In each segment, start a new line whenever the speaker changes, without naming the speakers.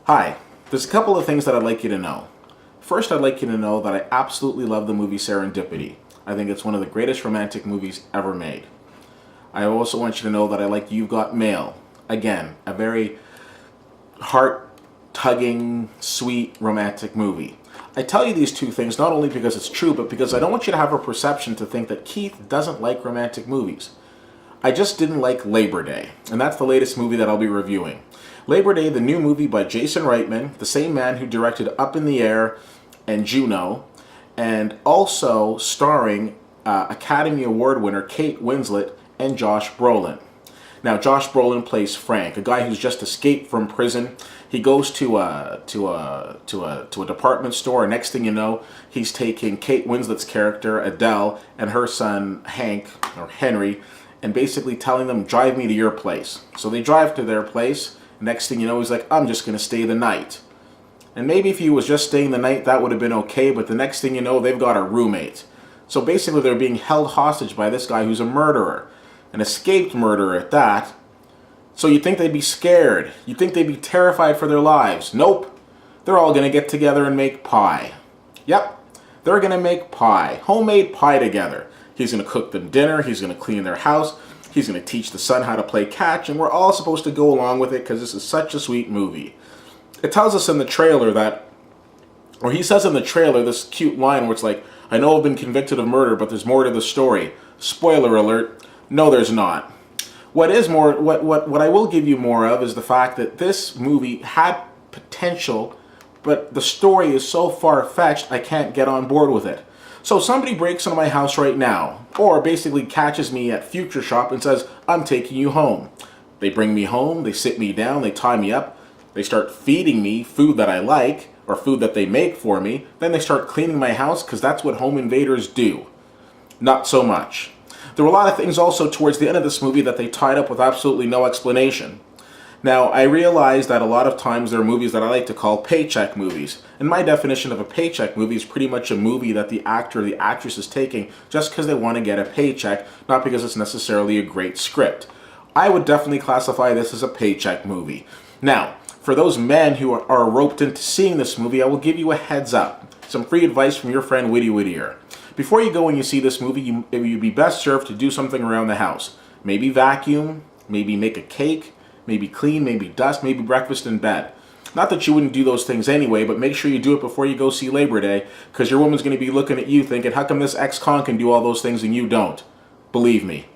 Hi, there's a couple of things that I'd like you to know. First, I'd like you to know that I absolutely love the movie Serendipity. I think it's one of the greatest romantic movies ever made. I also want you to know that I like You've Got Mail. Again, a very heart-tugging, sweet, romantic movie. I tell you these two things not only because it's true, but because I don't want you to have a perception to think that Keith doesn't like romantic movies. I just didn't like Labor Day, and that's the latest movie that I'll be reviewing. Labor Day, the new movie by Jason Reitman, the same man who directed Up in the Air and Juno, and also starring Academy Award winner Kate Winslet and Josh Brolin. Now, Josh Brolin plays Frank, a guy who's just escaped from prison. He goes to a department store, and next thing you know, he's taking Kate Winslet's character, Adele, and her son, Hank, or Henry, and basically telling them, drive me to your place. So they drive to their place. Next thing you know, he's like, I'm just going to stay the night. And maybe if he was just staying the night, that would have been okay, but the next thing you know, they've got a roommate. So basically, they're being held hostage by this guy who's a murderer, an escaped murderer at that. So you'd think they'd be scared. You'd think they'd be terrified for their lives. Nope. They're all going to get together and make pie. Yep. They're going to make pie. Homemade pie together. He's going to cook them dinner. He's going to clean their house. He's going to teach the son how to play catch, and we're all supposed to go along with it because this is such a sweet movie. It tells us in the trailer that, or he says in the trailer, this cute line where it's like, I know I've been convicted of murder, but there's more to the story. Spoiler alert, no there's not. What I will give you more of is the fact that this movie had potential, but the story is so far-fetched I can't get on board with it. So somebody breaks into my house right now, or basically catches me at Future Shop and says, I'm taking you home. They bring me home, they sit me down, they tie me up, they start feeding me food that I like, or food that they make for me, then they start cleaning my house, because that's what home invaders do. Not so much. There were a lot of things also towards the end of this movie that they tied up with absolutely no explanation. Now, I realize that a lot of times there are movies that I like to call paycheck movies. And my definition of a paycheck movie is pretty much a movie that the actor or the actress is taking just because they want to get a paycheck, not because it's necessarily a great script. I would definitely classify this as a paycheck movie. Now, for those men who are roped into seeing this movie, I will give you a heads up. Some free advice from your friend Witty Whittier. Before you go and you see this movie, you'd be best served to do something around the house. Maybe vacuum, maybe make a cake, maybe clean, maybe dust, maybe breakfast in bed. Not that you wouldn't do those things anyway, but make sure you do it before you go see Labor Day, because your woman's going to be looking at you thinking, how come this ex-con can do all those things and you don't? Believe me.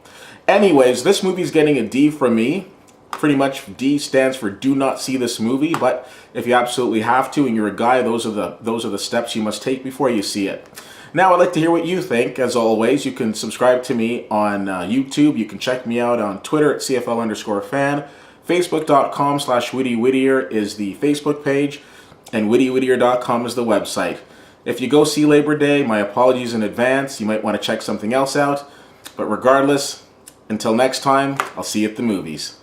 Anyways, this movie's getting a D from me. Pretty much D stands for do not see this movie, but if you absolutely have to and you're a guy, those are the steps you must take before you see it. Now, I'd like to hear what you think. As always, you can subscribe to me on YouTube. You can check me out on Twitter at CFL_fan. Facebook.com/Witty Whittier is the Facebook page, and WittyWhittier.com is the website. If you go see Labor Day, my apologies in advance. You might want to check something else out. But regardless, until next time, I'll see you at the movies.